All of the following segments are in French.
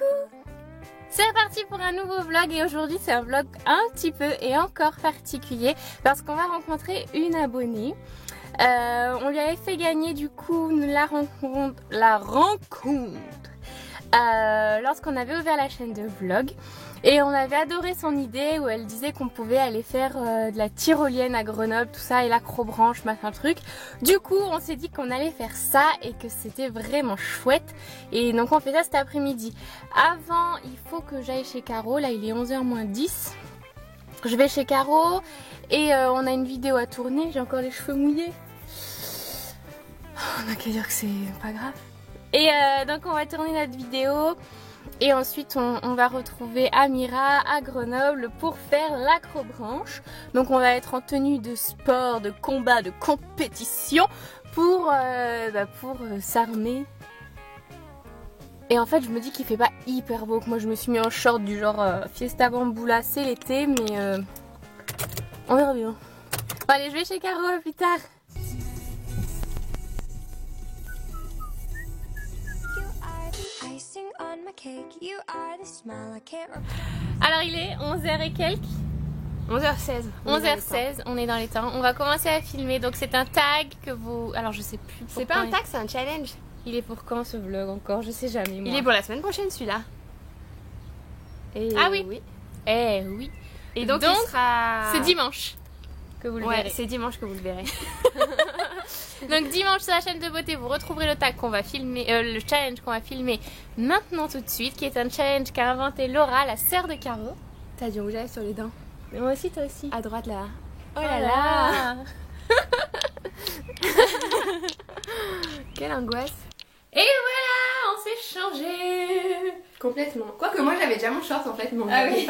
Coucou! C'est parti pour un nouveau vlog et aujourd'hui c'est un vlog un petit peu et encore particulier parce qu'on va rencontrer une abonnée. On lui avait fait gagner du coup la rencontre lorsqu'on avait ouvert la chaîne de vlog et on avait adoré son idée où elle disait qu'on pouvait aller faire de la tyrolienne à Grenoble, tout ça, et l'acrobranche, machin truc. Du coup on s'est dit qu'on allait faire ça et que c'était vraiment chouette et donc on fait ça cet après-midi. Avant il faut que j'aille chez Caro, là il est 11h moins 10. Je vais chez Caro et on a une vidéo à tourner, j'ai encore les cheveux mouillés. On a qu'à dire que c'est pas grave. Et donc on va tourner notre vidéo et ensuite on va retrouver Amira à Grenoble pour faire l'acrobranche. Donc on va être en tenue de sport, de combat, de compétition pour s'armer. Et en fait je me dis qu'il fait pas hyper beau, que moi je me suis mis en short du genre Fiesta Bamboula, c'est l'été mais on verra bien. Bon, allez je vais chez Caro, à plus tard. Alors il est 11h et quelques. 11h16. 11h16, on est dans les temps. On va commencer à filmer. Donc c'est un tag que vous... Alors je sais plus pourquoi. C'est pas un tag, c'est un challenge. Il est pour quand ce vlog encore? Je sais jamais moi. Il est pour la semaine prochaine celui-là. Ah oui. Eh oui. Et donc il sera... C'est dimanche que vous le verrez. Ouais, c'est dimanche que vous le verrez. Donc dimanche sur la chaîne de beauté vous retrouverez le tag qu'on va filmer, le challenge qu'on va filmer maintenant tout de suite, qui est un challenge qu'a inventé Laura, la sœur de Caro. T'as du rouge à lèvres sur les dents. Mais moi aussi, toi aussi. À droite là. Oh là là. Quelle angoisse. Et voilà, on s'est changé. Complètement. Quoique moi j'avais déjà mon short en fait. Ah oui.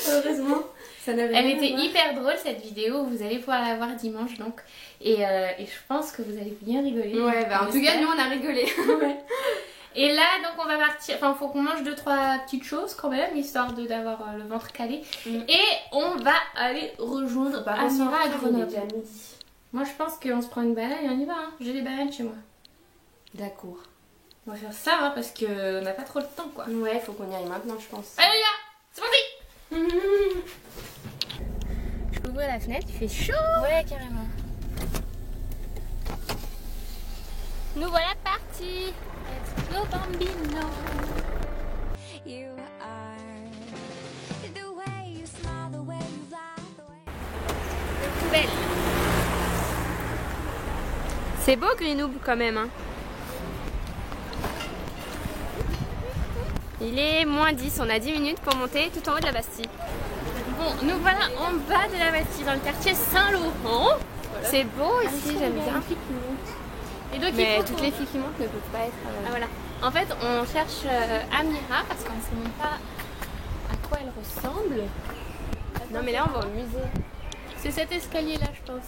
Heureusement. Ça n'avait Elle rien était à voir. hyper drôle cette vidéo, vous allez pouvoir la voir dimanche donc. Et je pense que vous allez bien rigoler. Ouais, bah en tout cas nous on a rigolé. Ouais. Et là donc on va partir, enfin faut qu'on mange 2-3 petites choses quand même, histoire d'avoir le ventre calé. Et on va aller rejoindre Amira à Grenoble. Moi je pense qu'on se prend une balade et on y va, hein. J'ai des bananes chez moi. D'accord. On va faire ça hein, parce qu'on n'a pas trop le temps quoi. Ouais, faut qu'on y aille maintenant je pense. Allez là, c'est parti. Je peux ouvrir la fenêtre, il fait chaud. Ouais carrément. Nous voilà partis. Let's go bambino. You are the way you smile, the way you lie, the way... Belle. C'est beau Grenoble quand même hein. Il est moins 10, on a 10 minutes pour monter tout en haut de la Bastille. Bon, nous voilà en bas de la Bastille, dans le quartier Saint-Laurent. Voilà. C'est beau ici, j'aime bien. Et donc, Mais il faut toutes les filles qui montent ne peuvent pas être... Ah voilà. En fait, on cherche Amira parce qu'on ne sait même pas à quoi elle ressemble. Non mais là on va au musée. C'est cet escalier là, je pense.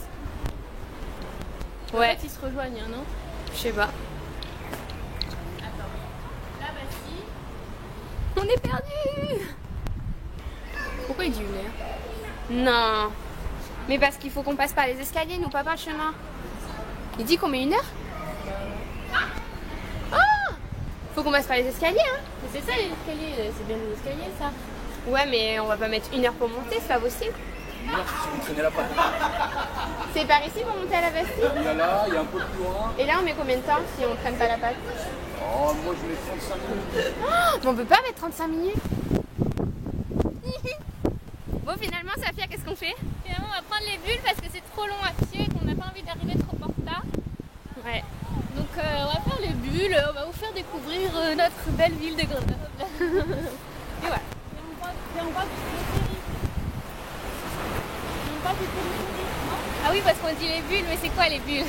Ouais. En fait, ils se rejoignent, hein, non? Je sais pas. Attends. La Bastille. On est perdus. Pourquoi il dit 1 heure? Non. Mais parce qu'il faut qu'on passe par les escaliers, nous pas par le chemin. Il dit qu'on met 1 heure. Oh, faut qu'on passe par les escaliers hein. Mais c'est ça les escaliers, c'est bien les escaliers ça. Ouais mais on va pas mettre 1 heure pour monter, c'est pas possible. Non, si vous traînez la patte. C'est par ici pour monter à la Bastille. Il y a là, il y a un peu plus loin. Et là on met combien de temps si on traîne pas la patte? Oh, moi je mets 35 minutes. Oh, mais on peut pas mettre 35 minutes. Bon finalement Safia, qu'est-ce qu'on fait? Finalement, on va prendre les bulles parce que c'est trop long à pied et qu'on n'a pas envie d'arriver trop en retard. Ouais. Donc on va faire les bulles, on va vous faire découvrir notre belle ville de Grenoble. Et voilà. Et on va du périphérique. On va du périphérique, non? Ah oui, parce qu'on dit les bulles, mais c'est quoi les bulles?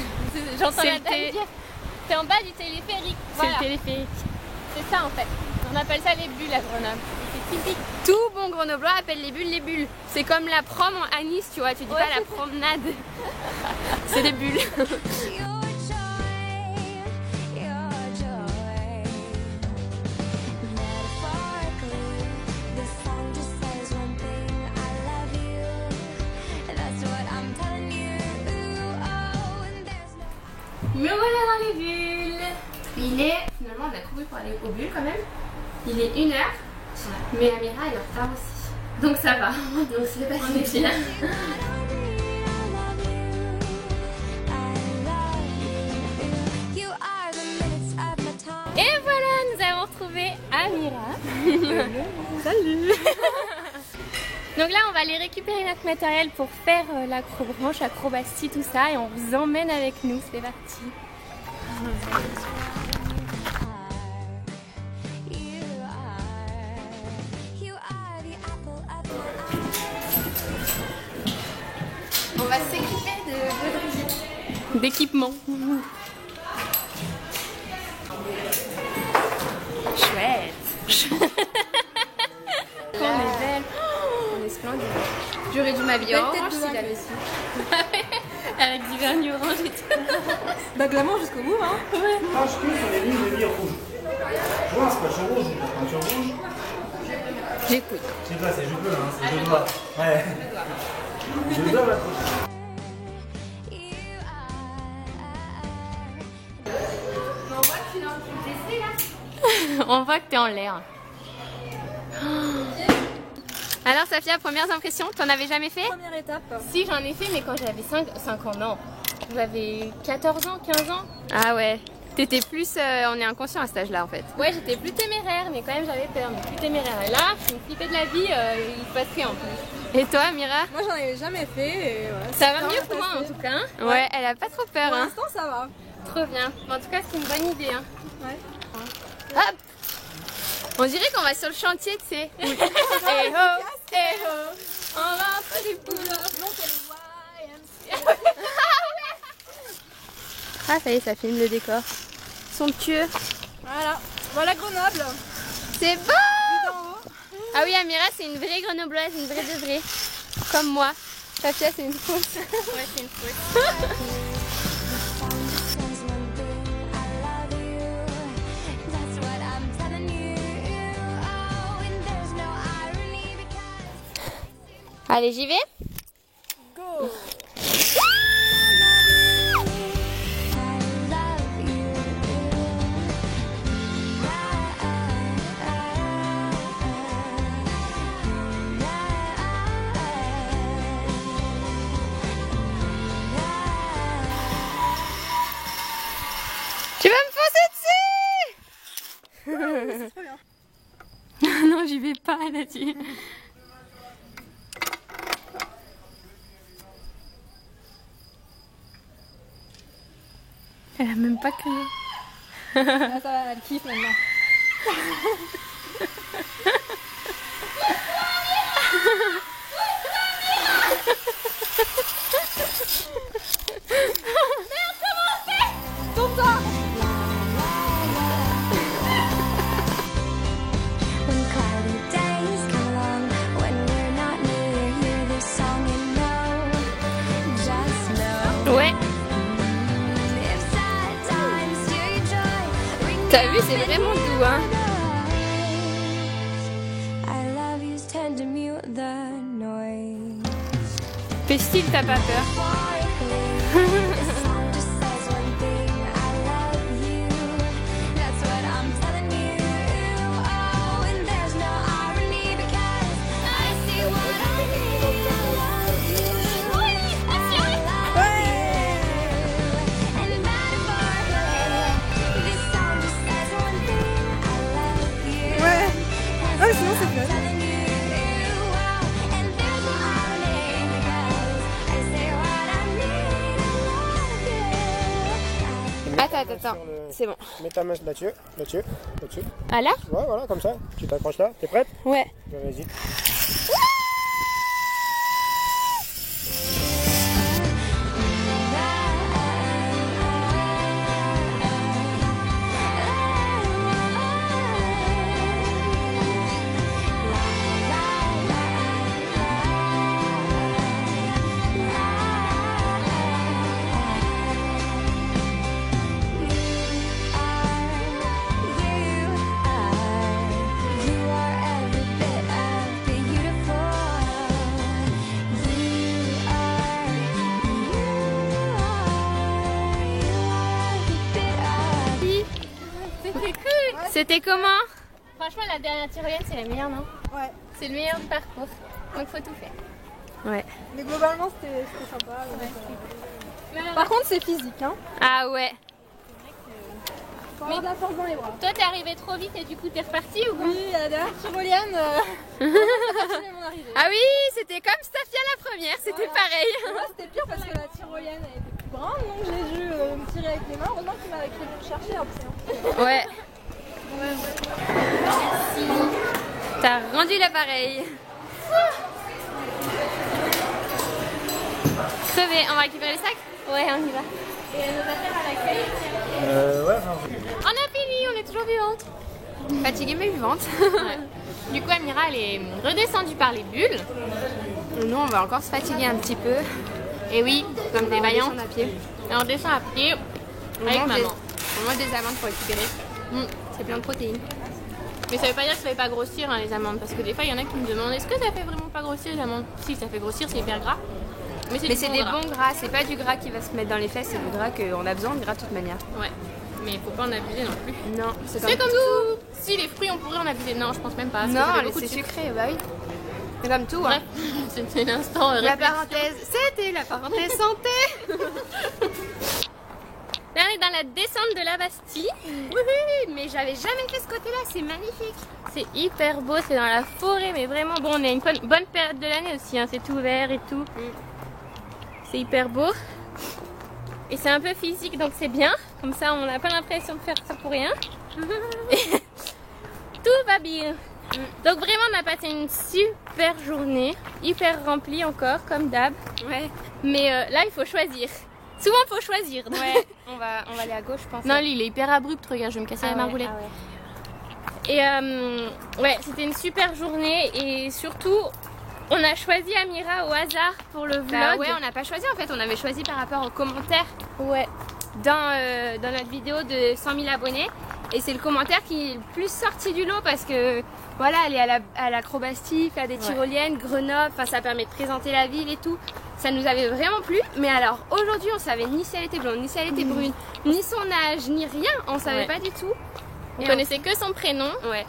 J'entends C'est la le dame dire. C'est en bas du téléphérique. C'est Voilà. le téléphérique. C'est ça en fait. On appelle ça les bulles à Grenoble. C'est typique. Tout bon grenoblois appelle les bulles les bulles. C'est comme la prom à Nice, tu vois, tu dis Ouais, pas la c'est ça. promenade. C'est des bulles. Your joy, your joy. Metaphorically, this song just says one thing: I love you. That's what I'm telling you. Oh, and there's no... Me voilà dans les bulles. Il est... Finalement on a couru pour aller au but quand même. Il est 1h, mais Amira elle est en retard aussi. Donc ça va, donc c'est pas si bien. Et voilà, nous avons retrouvé Amira. Salut. Donc là on va aller récupérer notre matériel pour faire l'acrobranche, acrobatie, tout ça, et on vous emmène avec nous, c'est parti. On va s'équiper d'équipement. Chouette. On est belle. On est splendide. J'aurais dû m'habiller en orange s'il avait su. Avec du vernis orange et tout. Bah glamour jusqu'au bout hein. Ouais. Sache que sur les lignes de mire rouge. Tu vois, c'est pas sur rouge, la peinture rouge. J'écoute. Je sais pas, c'est je peux, hein, c'est deux doigts. Ouais. Je dois la On voit que t'es en l'air. Alors Safia, premières impressions, t'en avais jamais fait? Première étape. Si, j'en ai fait, mais quand j'avais 5 ans, non. J'avais 14 ans, 15 ans. Ah ouais. T'étais plus... on est inconscient à cet âge-là en fait. Ouais, j'étais plus téméraire, mais quand même j'avais peur, mais plus téméraire. Et là, je me flippais de la vie, il se passe rien en plus. Et toi, Mira? Moi j'en avais jamais fait et voilà. Ça va mieux que moi en tout cas. Hein. Ouais, elle a pas trop peur. Pour Hein. l'instant ça va. Trop bien. En tout cas, c'est une bonne idée. Hein. Ouais. Hop. On dirait qu'on va sur le chantier, tu sais. Eh ho, eh ho. On va faire du boulot. Ah, ça y est, ça filme le décor. Somptueux. Voilà. Voilà Grenoble. C'est beau! Vue d'en haut. Ah oui, Amira, c'est une vraie grenobloise, une vraie de vraie. Comme moi. Safia, c'est une fausse. Ouais, c'est une faute. Allez, j'y vais? Go. Tu vas me foncer dessus? Trop bien. Non, j'y vais pas, elle a dit. Elle a même pas crié. Là, ça va, elle kiffe maintenant. When cloudy days come along, when you're not near, hear this song and know, just know. Ouais. If sad times steal your joy, ring T'as vu, c'est vraiment doux, hein? I love you's tend to mute the noise. Fais style, t'as pas peur. This song just says one thing, I love you. That's what I'm telling you. Oh, and there's no irony because I see what I need. I love you. I love you. And metaphorically, this song just says one thing, I love you. Ouais. That's Ah, sinon, what c'est I'm fun. telling you. Oh, and there's no irony because I say what I need. I love you. Attends. C'est bon. Mets ta main là-dessus, là-dessus, là-dessus. Ah là? Ouais, voilà, comme ça. Tu t'accroches là. T'es prête? Ouais. Vas-y. You are every bit of beautiful. C'était comment? Franchement, la dernière tyrolienne, c'est la meilleure, non? Ouais. C'est le meilleur du parcours. Donc, faut tout faire. Ouais. Mais globalement, c'était sympa. Par contre, c'est physique, hein. Ah ouais. Faut avoir de la force dans les bras. Toi, t'es arrivé trop vite et du coup, t'es reparti ou quoi? Oui, la dernière tyrolienne, c'est mon arrivée. Ah oui, c'était comme Stafia la première, c'était pareil. Moi, c'était pire parce que la tyrolienne elle était plus grande, donc j'ai dû me tirer avec les mains. Heureusement qu'il m'avait écrit pour chercher après. Ouais. T'as rendu l'appareil. Crevé, on va récupérer les sacs? Ouais, on y va. Et nos affaires à l'accueil. Ouais, non. On a fini, on est toujours vivantes. Fatiguée mais vivante. Du coup, Amira, elle est redescendue par les bulles. Nous, on va encore se fatiguer un petit peu. Et oui, comme des vaillantes. À pied. Et on descend à pied avec On mange maman. on mange des amandes pour récupérer. C'est plein de protéines. Mais ça veut pas dire que ça fait pas grossir hein, les amandes. Parce que des fois, il y en a qui me demandent est-ce que ça fait vraiment pas grossir les amandes? Si, ça fait grossir, c'est hyper gras. Mais Mais c'est bon des gras. bons gras, c'est pas du gras qui va se mettre dans les fesses, c'est du gras qu'on a besoin de gras de toute manière. Ouais. Mais il faut pas en abuser non plus. Non, C'est comme tout. Si les fruits, on pourrait en abuser. Non, je pense même pas. parce que ça fait Non, beaucoup de c'est sucre. sucré, bah oui. C'est comme tout. Bref, Hein. c'était l'instant La réflexion. parenthèse, c'était la parenthèse santé. Là, on est dans la descente de la Bastille. Oui, mais j'avais jamais fait ce côté-là, c'est magnifique. C'est hyper beau, c'est dans la forêt, mais vraiment bon. On est à une bonne période de l'année aussi, hein, c'est tout vert et tout. C'est hyper beau. Et c'est un peu physique, donc c'est bien. Comme ça, on n'a pas l'impression de faire ça pour rien. Tout va bien. Donc vraiment, on a passé une super journée, hyper remplie encore, comme d'hab. Ouais. Mais là, il faut choisir. Souvent, il faut choisir. Ouais, on va aller à gauche, je pense. Non, lui, il est hyper abrupt. Regarde, je vais me casser la margoulette. Et ouais, c'était une super journée et surtout, on a choisi Amira au hasard pour le vlog. Bah ouais, on n'a pas choisi en fait, on avait choisi par rapport aux commentaires Ouais. dans notre vidéo de 100 000 abonnés. Et c'est le commentaire qui est le plus sorti du lot parce que voilà, aller à l'Acrobastie, faire des tyroliennes, Grenoble, enfin ça permet de présenter la ville et tout. Ça nous avait vraiment plu. Mais alors aujourd'hui, on savait ni si elle était blonde, ni si elle était brune, ni son âge, ni rien. On savait pas du tout. On Et connaissait que son prénom. Ouais.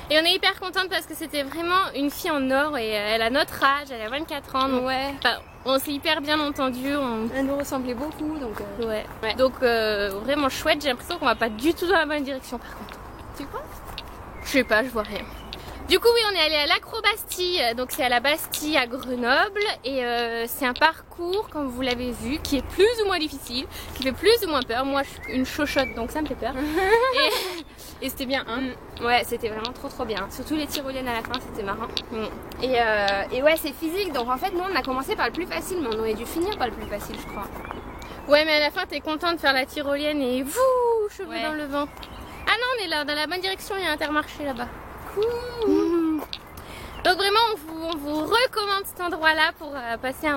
Et on est hyper contente parce que c'était vraiment une fille en or et elle a notre âge, elle a 24 ans. Donc, Ouais. enfin, on s'est hyper bien entendu. Elle nous ressemblait beaucoup, donc. Ouais. Ouais. Donc vraiment chouette, j'ai l'impression qu'on va pas du tout dans la bonne direction par contre. Tu crois? Je sais pas, je vois rien. Du coup oui, on est allé à l'Acrobastie, donc c'est à la Bastille à Grenoble et c'est un parcours, comme vous l'avez vu, qui est plus ou moins difficile, qui fait plus ou moins peur. Moi je suis une chochotte donc ça me fait peur. et c'était bien hein. Ouais, c'était vraiment trop bien. Surtout les tyroliennes à la fin, c'était marrant. Et ouais, c'est physique. Donc en fait, nous on a commencé par le plus facile, mais on aurait dû finir par le plus facile, je crois. Ouais mais à la fin t'es content de faire la tyrolienne et vous, cheveux Ouais. dans le vent. Ah non, on est là, dans la bonne direction, il y a Intermarché là-bas. Donc vraiment on vous recommande cet endroit là pour passer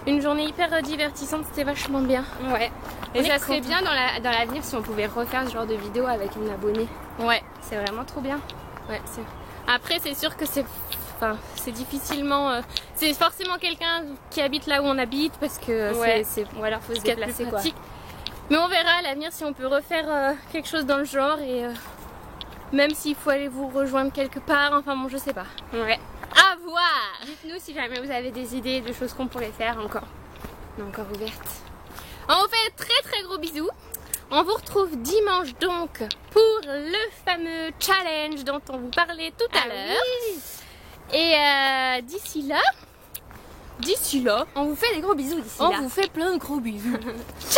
une journée hyper divertissante, c'était vachement bien. Ouais. On Et est ça serait content. bien dans l'avenir si on pouvait refaire ce genre de vidéo avec une abonnée. Ouais, C'est vraiment trop bien. ouais. Après c'est sûr que c'est difficilement... c'est forcément quelqu'un qui habite là où on habite parce que Ou alors faut se ce qu'il y a de plus déplacer quoi. pratique. Mais on verra à l'avenir si on peut refaire quelque chose dans le genre et même s'il faut aller vous rejoindre quelque part, enfin bon je sais pas. Ouais. À voir. Dites-nous si jamais vous avez des idées de choses qu'on pourrait faire encore. On est encore ouverte. On vous fait très gros bisous. On vous retrouve dimanche donc pour le fameux challenge dont on vous parlait tout à l'heure. Et d'ici là, On vous fait des gros bisous d'ici on là. vous fait plein de gros bisous. Ciao.